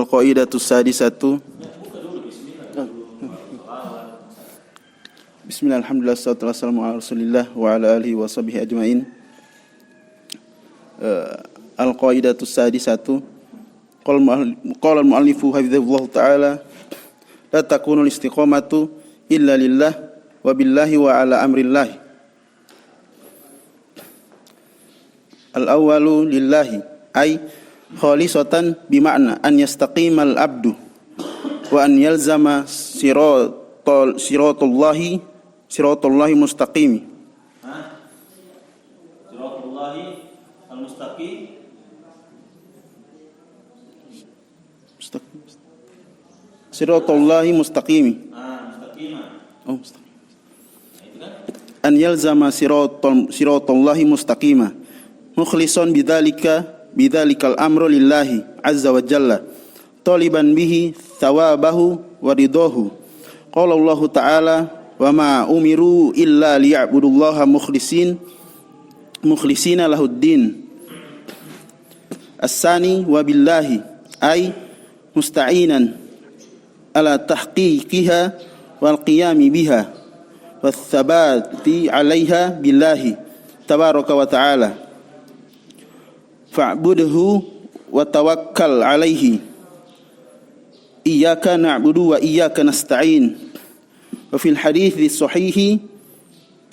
Al-Qaidatus Sadisatu. Bismillah, alhamdulillah, wassalatu wassalamu ala rasulillah wa ala alihi wa sahbihi ajma'in. Al-Qaidatus Sadisatu. Qala al-mu'allifu hafizahullah ta'ala, la takunu al-istiqamatu illa lillah wa billahi wa ala amrillah. Al-awwalu lillahi ay khalisatan bima'na an yastaqimal abdu wa an yalzama siratullahi mustaqimi. Siratullahi al-mustaqim. Siratullahi mustaqimi. Mustaqimah. Oh, mustaqim. An yalzama siratullahi mustaqima. Mukhlisan bidzalikal amru lillahi azza wa jalla taliban bihi thawabahu wa ridahu. Qala Allah ta'ala wa ma umiru illa liya'budullaha mukhlisina lahuddin. As-sani wa billahi ay musta'inan ala tahqiqiha wal qiyami biha wath thabati 'alaiha billahi tabaraka wa ta'ala. Fa'budhu wa tawakkal alaihi. Iyyaka na'budu wa iyyaka nasta'in. Wa fil hadithi sahihi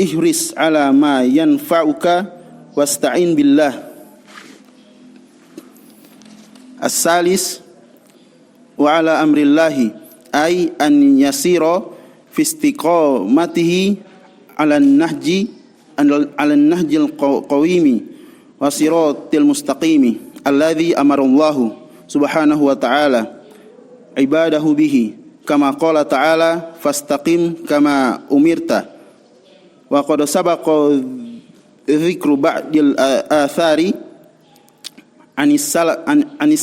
ihris ala ma yanfa'uka wasta'in billah. As-salis wa ala amrillahi ay an yasira fi istiqamatihi ala an-nahji al-qawimi wa siratil mustaqimi alladhi amara Allah subhanahu wa ta'ala ibadahu bihi kama qala ta'ala fastaqim kama umirta. Wa qad sabaqa dhikru ba'dil athari anis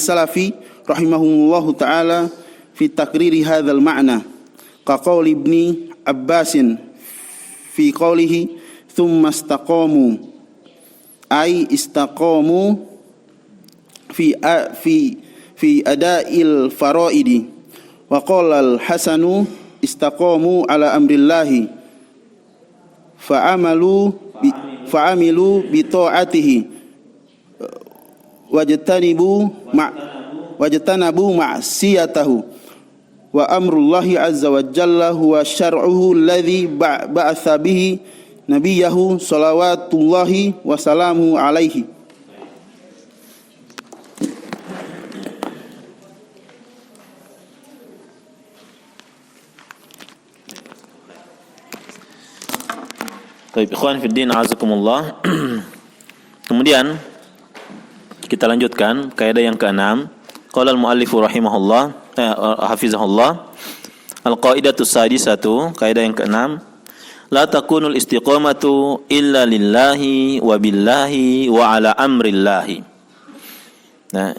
salafi rahimahumullahu ta'ala fi takriri hadzal ma'na ka qauli ibni Abbasin fi qawlihi thumma istaqamu ay istaqamu fi ada'il faraidi. Wa qala al-Hasanu istaqamu ala amrillahi fa'amilu bi ta'atihi wajtanabu ma'siyatahu. Wa amrullahi azza wa jalla huwa syar'uhu alladhi ba'atha bihi nabiyahu salawatullahi wa salamu alaihi. Baik, ikhwan fiddin azakumullah. Kemudian kita lanjutkan kaidah yang ke-6. Qala al-muallifu rahimahullah hafizahullah, al-qaidatus sadisatu, kaidah yang ke-6, la takunul istiqamatu illa lillahi wa billahi wa ala amrillahi. Nah,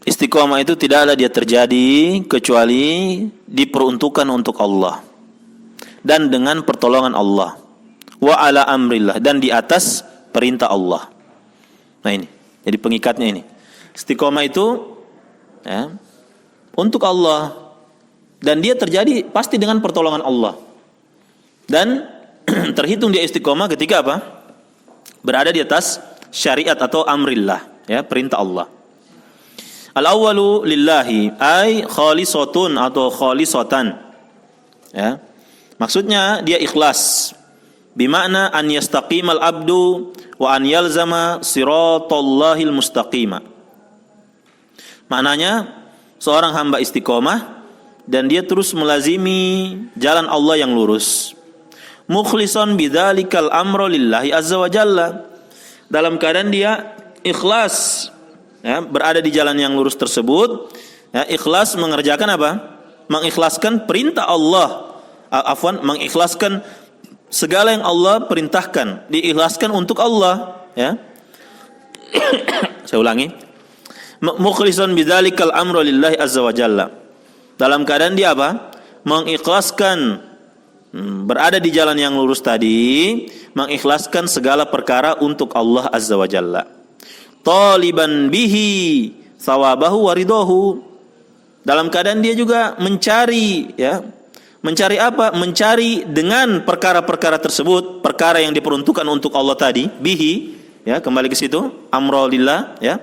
istiqamah itu tidaklah dia terjadi kecuali diperuntukkan untuk Allah dan dengan pertolongan Allah. Wa ala amrillah, dan di atas perintah Allah. Nah ini, jadi pengikatnya ini. Istiqamah itu ya, untuk Allah, dan dia terjadi pasti dengan pertolongan Allah. Dan terhitung dia istiqomah ketika apa? Berada di atas syariat atau amrillah, ya, perintah Allah. Al-awwalu lillahi ay khalisatun atau khalisatan. Ya. Maksudnya dia ikhlas. Bimakna an yastaqimal abdu wa an yalzama siratallahil mustaqima. Maknanya seorang hamba istiqomah dan dia terus melazimi jalan Allah yang lurus. Mukhlisan bidzalikal amru lillahi azza wa jalla, dalam keadaan dia ikhlas, ya, berada di jalan yang lurus tersebut, ya, ikhlas mengerjakan apa? Mengikhlaskan perintah Allah, mengikhlaskan segala yang Allah perintahkan, diikhlaskan untuk Allah, ya. Saya ulangi. Mukhlisan bidzalikal amru lillahi azza wa jalla, dalam keadaan dia apa? Mengikhlaskan, berada di jalan yang lurus tadi, mengikhlaskan segala perkara untuk Allah azza wa jalla. Taliban bihi thawabahu wa ridahu, dalam keadaan dia juga mencari, ya. Mencari apa? Mencari dengan perkara-perkara tersebut, perkara yang diperuntukkan untuk Allah tadi, bihi, ya, kembali ke situ, amro lillah, ya.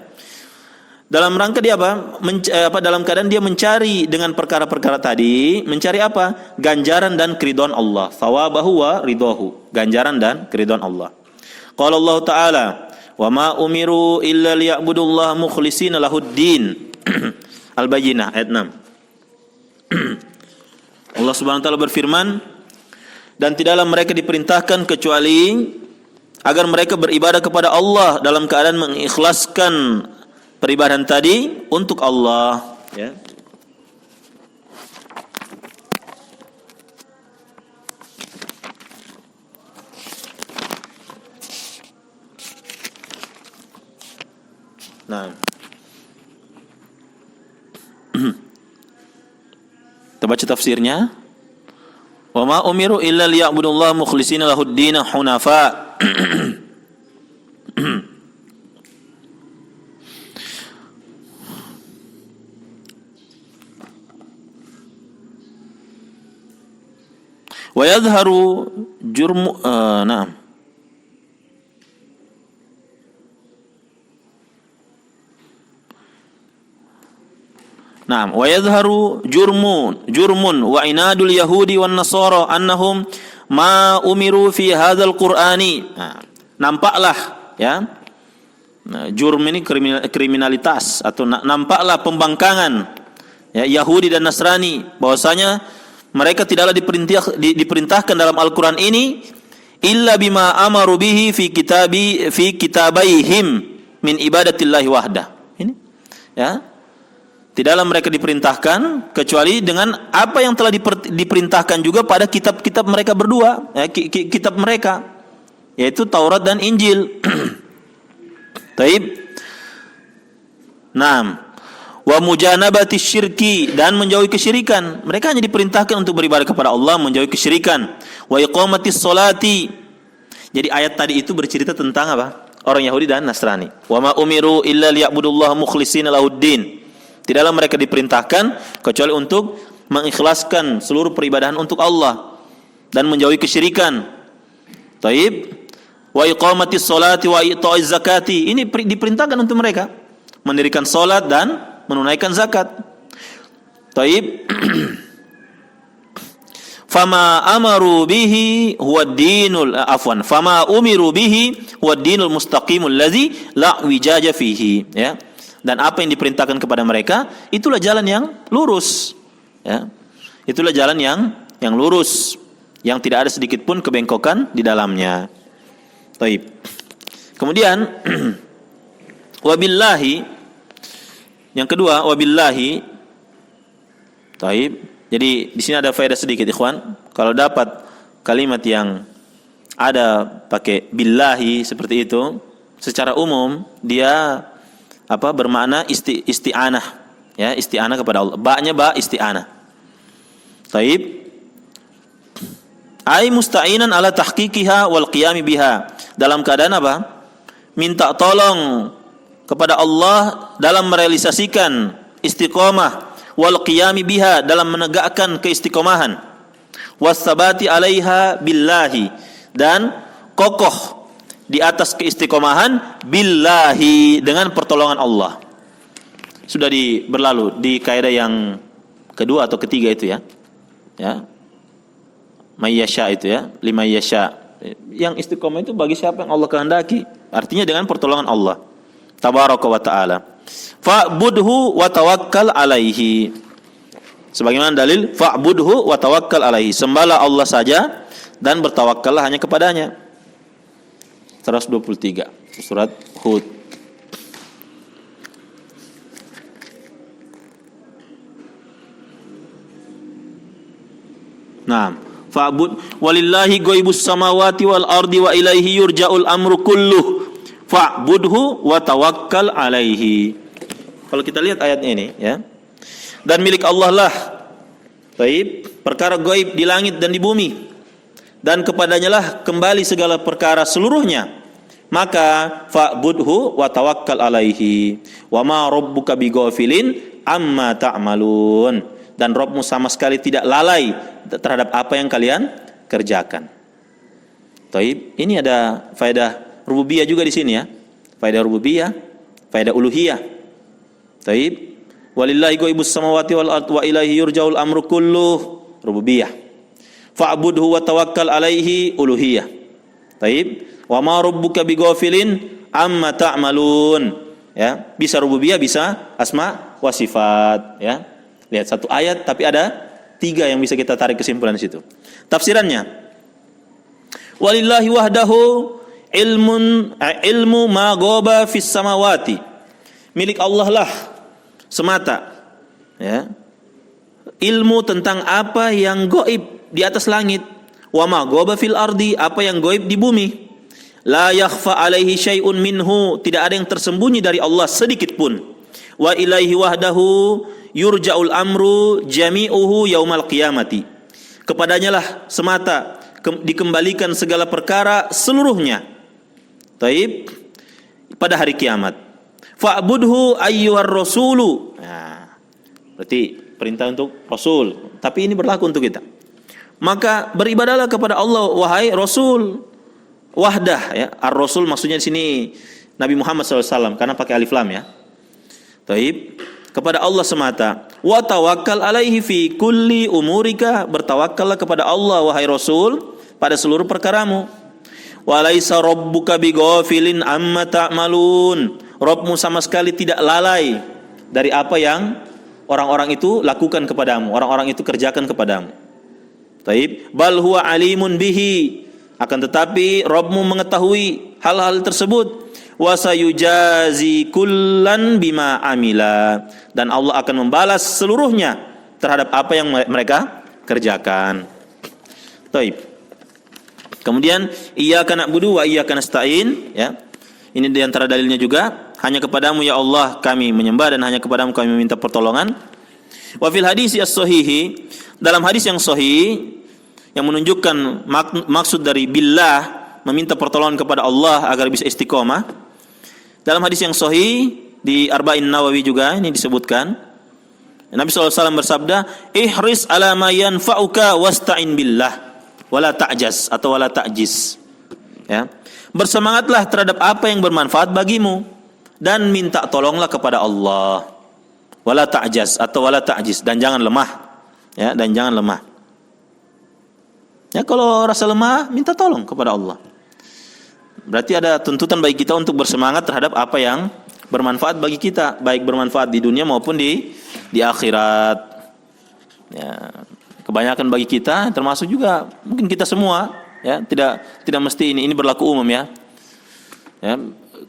Dalam rangka dia apa? Dalam keadaan dia mencari dengan perkara-perkara tadi, mencari apa? Ganjaran dan keridhaan Allah. Thawabahu wa ridhahu. Ganjaran dan keridhaan Allah. Qala Allah Ta'ala, "Wa ma umiru illa liya'budullaha mukhlishina lahuddin." Al-Bayyinah ayat 6. Allah Subhanahu wa taala berfirman, dan tidaklah mereka diperintahkan kecuali agar mereka beribadah kepada Allah dalam keadaan mengikhlaskan peribadahan tadi untuk Allah, ya. Nah, kita baca tafsirnya. Wa ma umiru illa liya'budullaha mukhlishina lahuddin hunafa. Wa yadhharu jurmu na'am. Naam, wa yadhharu jurmun wa inadul yahudi wan nasara annahum ma umiru fi hadzal qur'ani. Nampaklah, ya. Jurm ini kriminalitas, atau nampaklah pembangkangan, ya, Yahudi dan Nasrani, bahwasanya mereka tidaklah diperintahkan dalam Al-Qur'an ini illa bima amaru bihi fi kitabaihim min ibadatillahi wahdah. Ini, ya. Tidaklah mereka diperintahkan kecuali dengan apa yang telah diperintahkan juga pada kitab-kitab mereka berdua, ya, kitab mereka, yaitu Taurat dan Injil. Taib. Naam. Wa mujanabati syirki, dan menjauhi kesyirikan. Mereka hanya diperintahkan untuk beribadah kepada Allah, menjauhi kesyirikan. Wa iqamatis sholati. Jadi ayat tadi itu bercerita tentang apa? Orang Yahudi dan Nasrani. Wa ma umiru illa liya'budullaha mukhlishina lahuddin. Tidaklah mereka diperintahkan kecuali untuk mengikhlaskan seluruh peribadahan untuk Allah dan menjauhi kesyirikan. Taib. Wa iqamatis sholati wa ita'iz zakati. Ini diperintahkan untuk mereka mendirikan salat dan menunaikan zakat. Taib. Fama amaru bihi huwa dinul fama umiru bihi huwa dinul mustaqimul ladzi la wijaja fihi, ya. Dan apa yang diperintahkan kepada mereka itulah jalan yang lurus, ya. Itulah jalan yang lurus, yang tidak ada sedikit pun kebengkokan di dalamnya. Taib. Kemudian wabillahi, yang kedua wabillahi. Taib. Jadi di sini ada faedah sedikit, ikhwan. Kalau dapat kalimat yang ada pakai billahi seperti itu, secara umum dia bermakna isti'anah, ya, isti'anah kepada Allah. Ba-nya ba isti'anah. Taib. Ai musta'inan ala tahqiqiha wal qiyam biha. Dalam keadaan apa? Minta tolong kepada Allah dalam merealisasikan istiqomah, wal qiyam biha, dalam menegakkan keistiqomahan, wasabati 'alaiha billahi, dan kokoh di atas keistiqomahan billahi, dengan pertolongan Allah. Sudah berlalu di kaidah yang kedua atau ketiga itu, ya. Ya. Mayyasha itu, ya, lima yasha. Yang istiqomah itu bagi siapa yang Allah kehendaki. Artinya dengan pertolongan Allah tabaraka wa taala. Fa'budhu wa tawakkal alaihi. Sebagaimana dalil fa'budhu wa tawakkal alaihi. Sembahlah Allah saja dan bertawakkallah hanya kepadanya. 123 surat Hud. Naam. Fa'bud walillahi ghaibus samawati wal ardi wa ilaihi yurja'ul amru kulluh. Fa'budhu wa tawakkal alaihi. Kalau kita lihat ayat ini, ya. Dan milik Allah lah, baik, perkara gaib di langit dan di bumi, dan kepadanya lah kembali segala perkara seluruhnya. Maka fa'budhu wa tawakkal alaihi. Wa ma rabbuka bighafilin amma ta'malun, dan Rabbmu sama sekali tidak lalai terhadap apa yang kalian kerjakan. Taib, ini ada faedah rububiyah juga di sini ya. Faedah rububiyah, faedah uluhiyah. Taib, walillahi ghaibus samawati wal ard wa ilaihi yurja'ul amru kulluh, rububiyah. Fa'budhu wa tawakkal alaihi, uluhiyah. Taib, wa ma rabbuka bighafilin amma ta'malun. Ya, bisa rububiyah, bisa asma wa sifat, ya. Lihat satu ayat tapi ada 3 yang bisa kita tarik kesimpulan di situ. Tafsirannya, walillahi wahdahu ilmu ma ghaba fis samawati. Milik Allah lah semata, ya, ilmu tentang apa yang gaib di atas langit. Wa ma ghaba fil ardi, apa yang gaib di bumi. La yakhfa alaihi syai'un minhu, tidak ada yang tersembunyi dari Allah sedikit pun. Wa ilaihi wahdahu yurja'ul amru jami'uhu yaumal qiyamati. Kepadanya lah semata dikembalikan segala perkara seluruhnya. Taib, pada hari kiamat. Fa'budhu ayyuhar rasulu. Nah, berarti perintah untuk Rasul, tapi ini berlaku untuk kita. Maka beribadahlah kepada Allah wahai Rasul. Wahdah, ya, ar-Rasul maksudnya di sini Nabi Muhammad SAW karena pakai alif lam, ya. Taib, kepada Allah semata. Wa tawakkal alaihi fi kulli umurika, bertawakkallah kepada Allah wahai Rasul pada seluruh perkaramu. Wa laisa rabbuka bighafilin amma ta'malun, Rabbmu sama sekali tidak lalai dari apa yang orang-orang itu lakukan kepadamu, orang-orang itu kerjakan kepadamu. Taib, bal huwa alimun bihi, akan tetapi Rabbmu mengetahui hal-hal tersebut. Wa sayujazi kullan bima amila, dan Allah akan membalas seluruhnya terhadap apa yang mereka kerjakan. Taib. Kemudian iyyaka na'budu wa iyyaka nasta'in, ya. Ini di antara dalilnya juga, hanya kepadamu ya Allah kami menyembah dan hanya kepadamu kami meminta pertolongan. Wa fil hadis as-sahihi, dalam hadis yang sahih yang menunjukkan maksud dari billah, meminta pertolongan kepada Allah agar bisa istiqomah. Dalam hadis yang sahih di Arba'in Nawawi juga ini disebutkan, Nabi SAW bersabda, ihris ala ma yanfa'uka wasta'in billah wala ta'jaz atau wala ta'jiz, ya. Bersemangatlah terhadap apa yang bermanfaat bagimu dan minta tolonglah kepada Allah. Wala ta'jaz atau wala ta'jiz, dan jangan lemah, ya, dan jangan lemah. Ya, kalau rasa lemah, minta tolong kepada Allah. Berarti ada tuntutan bagi kita untuk bersemangat terhadap apa yang bermanfaat bagi kita, baik bermanfaat di dunia maupun di akhirat. Ya, kebanyakan bagi kita, termasuk juga mungkin kita semua, ya, tidak mesti ini berlaku umum, ya. Ya,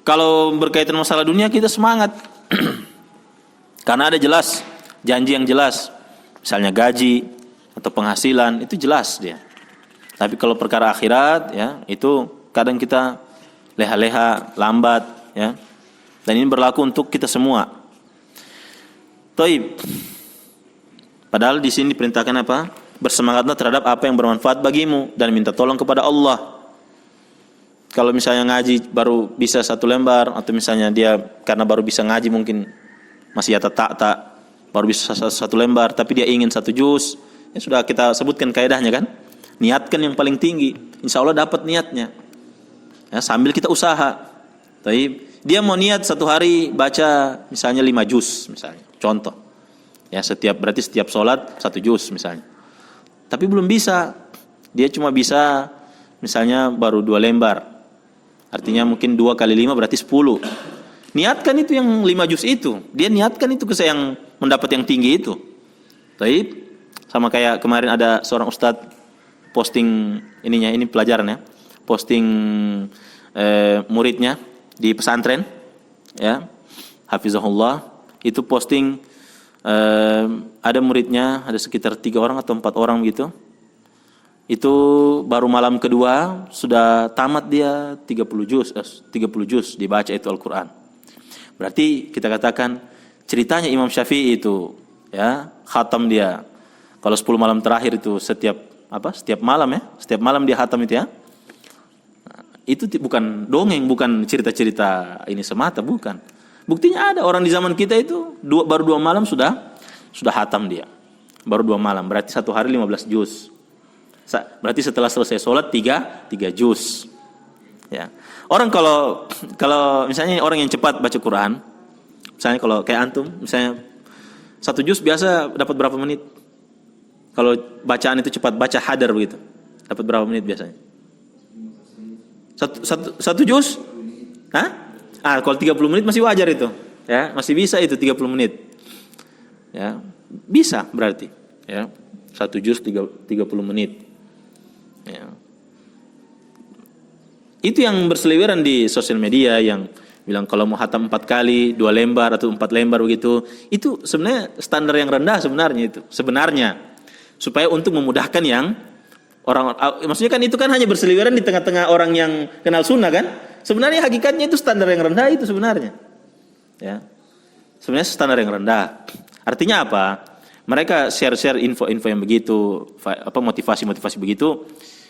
kalau berkaitan masalah dunia kita semangat, karena ada jelas janji yang jelas, misalnya gaji atau penghasilan itu jelas dia. Tapi kalau perkara akhirat, ya, itu kadang kita leha-leha, lambat, ya. Dan ini berlaku untuk kita semua. Taib. Padahal di sini diperintahkan apa? Bersemangatlah terhadap apa yang bermanfaat bagimu dan minta tolong kepada Allah. Kalau misalnya ngaji baru bisa 1 lembar, atau misalnya dia karena baru bisa ngaji mungkin masih ya tak baru bisa 1 lembar, tapi dia ingin 1 juz, ya sudah kita sebutkan kaidahnya kan? Niatkan yang paling tinggi, insya Allah dapat niatnya. Ya, sambil kita usaha. Taib. Dia mau niat 1 hari baca misalnya 5 juz misalnya, contoh. Ya, berarti setiap sholat 1 juz misalnya. Tapi belum bisa. Dia cuma bisa misalnya baru 2 lembar. Artinya mungkin 2 kali 5 berarti 10. Niatkan itu yang 5 juz itu. Dia niatkan itu ke yang mendapat yang tinggi itu. Taib. Sama kayak kemarin ada seorang ustadz posting ininya, ini pelajaran, ya. Posting muridnya di pesantren, ya. Hafizahullah, itu posting ada muridnya, ada sekitar 3 orang atau 4 orang gitu. Itu baru malam kedua sudah tamat dia 30 juz dibaca itu Al-Qur'an. Berarti kita katakan ceritanya Imam Syafi'i itu, ya, khatam dia. Kalau 10 malam terakhir itu setiap malam, ya. Setiap malam dia khatam itu, ya. Itu bukan dongeng, bukan cerita-cerita ini semata, bukan. Buktinya ada orang di zaman kita itu baru 2 malam sudah hatam dia. Baru 2 malam, berarti 1 hari 15 juz. Berarti setelah selesai sholat 3 juz. Ya. Orang kalau misalnya orang yang cepat baca Quran, misalnya kalau kayak antum, misalnya 1 juz biasa dapat berapa menit? Kalau bacaan itu cepat, baca hadar begitu, dapat berapa menit biasanya? Satu juz? Hah? Kalau 30 menit masih wajar itu, ya masih bisa itu 30 menit, ya bisa berarti, ya 1 juz 30 menit, ya. Itu yang berseliweran di sosial media yang bilang kalau mau hatam 4 kali 2 lembar atau 4 lembar begitu, itu sebenarnya standar yang rendah sebenarnya supaya untuk memudahkan yang orang, maksudnya kan itu kan hanya berseliweran di tengah-tengah orang yang kenal sunnah kan. Sebenarnya hakikatnya itu standar yang rendah itu sebenarnya. Ya. Sebenarnya standar yang rendah. Artinya apa? Mereka share-share info-info yang begitu, motivasi-motivasi begitu.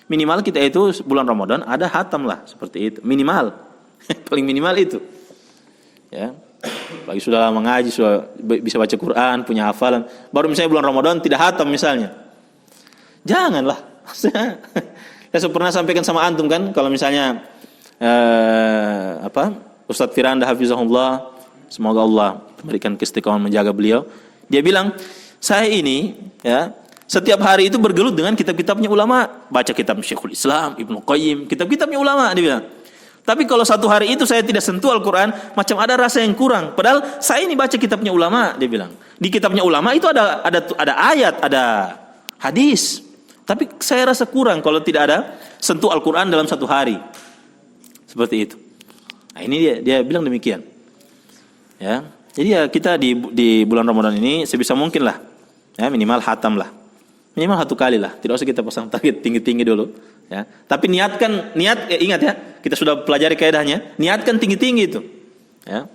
Minimal kita itu bulan Ramadan ada hatam lah seperti itu. Minimal. Paling minimal itu. Ya. Bagi sudah lama ngaji, sudah bisa baca Quran, punya hafalan, baru misalnya bulan Ramadan tidak hatam misalnya. Janganlah. Saya pernah sampaikan sama antum kan, kalau misalnya Ustadz Firanda hafizahullah, semoga Allah memberikan keistiqomahan menjaga beliau. Dia bilang, saya ini ya setiap hari itu bergelut dengan kitab-kitabnya ulama, baca kitab Syekhul Islam, Ibnu Qayyim, kitab-kitabnya ulama, dia bilang. Tapi kalau 1 hari itu saya tidak sentuh Al-Quran, macam ada rasa yang kurang. Padahal saya ini baca kitabnya ulama, dia bilang. Di kitabnya ulama itu ada ayat, ada hadis. Tapi saya rasa kurang kalau tidak ada sentuh Al-Quran dalam 1 hari. Seperti itu. Nah, ini dia bilang demikian. Ya, jadi ya kita di bulan Ramadan ini sebisa mungkin lah, ya minimal hatam lah, minimal 1 kali lah. Tidak usah kita pasang target tinggi-tinggi dulu. Ya, tapi ingat ya, kita sudah pelajari kaidahnya. Niatkan tinggi-tinggi itu. Ya,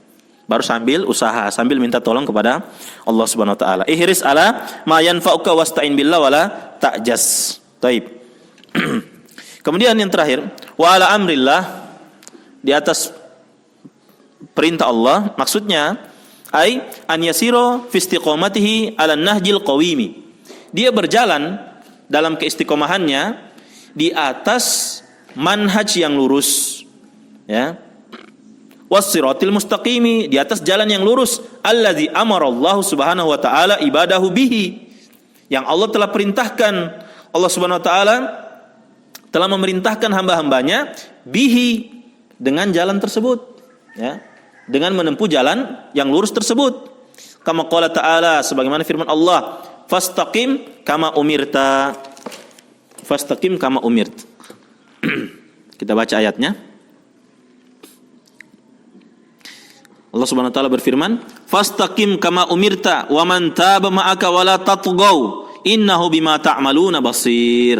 baru sambil usaha, sambil minta tolong kepada Allah Subhanahu Wa Taala. Ihris ala ma yanfa'uka wasta'in billah wala ta'jas. Taib. Kemudian yang terakhir, wa ala amrillah, di atas perintah Allah, maksudnya ai an yasiro fi istiqomatihi ala nahjil qawimi. Dia berjalan dalam keistiqomahannya di atas manhaj yang lurus, ya. Was-siratil mustaqimi, di atas jalan yang lurus, allazi amara Allah Subhanahu wa taala ibadahu bihi. Yang Allah telah perintahkan, Allah Subhanahu wa taala telah memerintahkan hamba-hambanya bihi, dengan jalan tersebut, ya, dengan menempuh jalan yang lurus tersebut. Kama qala ta'ala, sebagaimana firman Allah, fastaqim kama umirta. Fastaqim kama umirt. Kita baca ayatnya. Allah Subhanahu wa taala berfirman, fastaqim kama umirta wa man taba ma'aka wa la tatghaw innahu bima ta'maluna basir.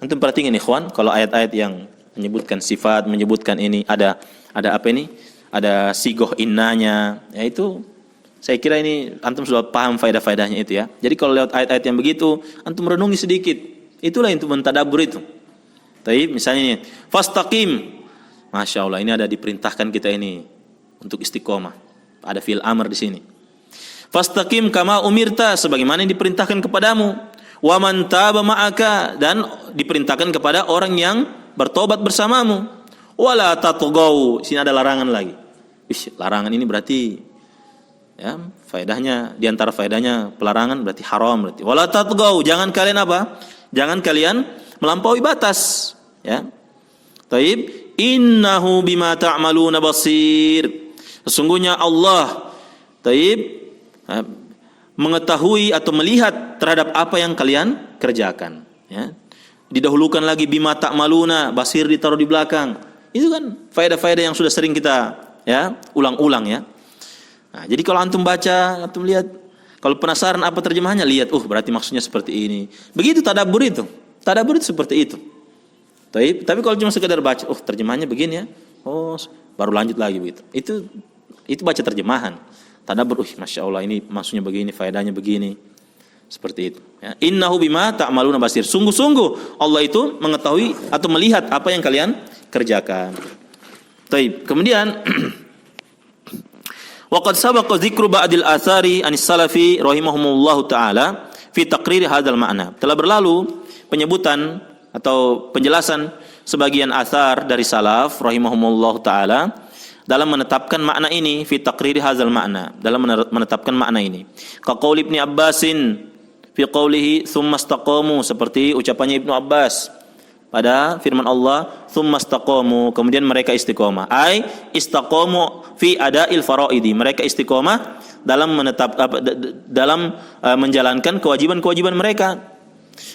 Antum perhatiin ikhwan, kalau ayat-ayat yang menyebutkan sifat, menyebutkan ini ada apa ini? Ada sigoh innanya. Ya itu saya kira ini antum sudah paham faedah-faedahnya itu ya. Jadi kalau lewat ayat-ayat yang begitu, antum renungi sedikit. Itulah yang untuk mentadabbur itu. Tapi misalnya ini, fastaqim. Masya Allah, ini ada diperintahkan kita ini untuk istiqomah. Ada fi'il amr di sini. Fastaqim kama umirta, sebagaimana yang diperintahkan kepadamu. Wa man taba ma'aka, dan diperintahkan kepada orang yang bertobat bersamamu. Wala tatghaw, sini ada larangan lagi. Larangan ini berarti ya, faedahnya di antara faedahnya pelarangan berarti haram berarti. Wala tatghaw, jangan kalian apa? Jangan kalian melampaui batas, ya. Taib, innahu bima ta'maluna basir. Sesungguhnya Allah mengetahui atau melihat terhadap apa yang kalian kerjakan, ya. Didahulukan lagi bima ta'maluna, basir ditaruh di belakang. Itu kan faedah-faedah yang sudah sering kita ya ulang-ulang ya. Nah, jadi kalau antum baca, antum lihat, kalau penasaran apa terjemahannya, lihat, berarti maksudnya seperti ini. Begitu tadabbur itu. Tadabbur itu seperti itu. Tapi kalau cuma sekedar baca, terjemahannya begini ya. Baru lanjut lagi begitu. Itu baca terjemahan. Tadabbur, Masya Allah, ini maksudnya begini, faedahnya begini. Seperti itu. Ya. Innahu bima ta'maluna basir. Sungguh-sungguh Allah itu mengetahui atau melihat apa yang kalian kerjakan. Taib. Kemudian waqad sabaqa dzikru ba'dil athari anis salafi rahimahumullahu taala fi taqrir hadzal ma'na. Telah berlalu penyebutan atau penjelasan sebagian athar dari salaf rahimahumullahu taala dalam menetapkan makna ini, fi taqrir hadzal ma'na, dalam menetapkan makna ini. Ka qaul Ibnu Abbasin fi qaulihi tsumma istaqamu, seperti ucapannya Ibnu Abbas pada firman Allah tsumma istaqamu, kemudian mereka istiqomah. Ai istaqamu fi ada'il faraidi, mereka istiqomah dalam menjalankan kewajiban-kewajiban mereka.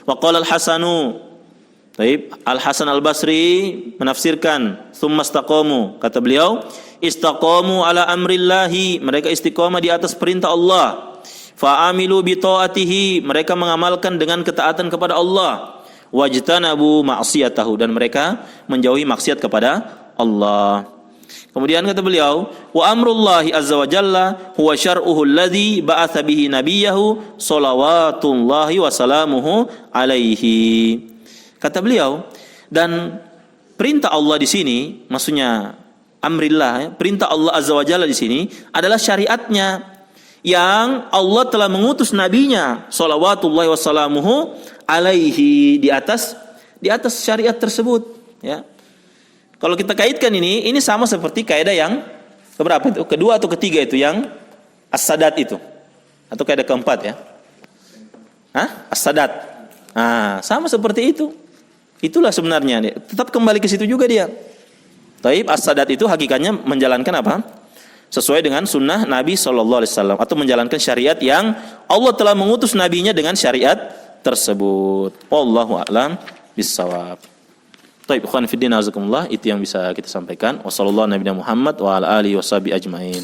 Wa qala al-Hasanu, baik, Al-Hasan Al-Basri menafsirkan tsumma istaqamu, kata beliau istaqamu ala amrillahi, mereka istiqomah di atas perintah Allah. Fa'amilu bi ta'atihi, mereka mengamalkan dengan ketaatan kepada Allah. Wajtanabu ma'siyatahu, dan mereka menjauhi maksiat kepada Allah. Kemudian kata beliau, wa amrullahi azza wa jalla huwa syar'uhu alladhi ba'atha bihi nabiyahu salawatullahi wa salamuhu alaihi. Kata beliau, dan perintah Allah di sini, maksudnya amrillah, perintah Allah azza wa jalla di sini adalah syariatnya yang Allah telah mengutus nabinya salawatullahi wa salamuhu alaihi, di atas syariat tersebut, ya. Kalau kita kaitkan ini sama seperti kaidah yang keberapa itu? Kedua atau ketiga itu, yang as-sadat itu. Atau kaidah keempat, ya. As-sadat. Sama seperti itu. Itulah sebenarnya, tetap kembali ke situ juga dia. Taib, as-sadat itu hakikatnya menjalankan apa? Sesuai dengan sunnah Nabi SAW, atau menjalankan syariat yang Allah telah mengutus nabinya dengan syariat tersebut. Wallahu a'lam bissawab. Baik, ikhwan fillah, azakumullah, itu yang bisa kita sampaikan. Wassallallahu nabiyana Muhammad wa ala alihi washabihi ajmain.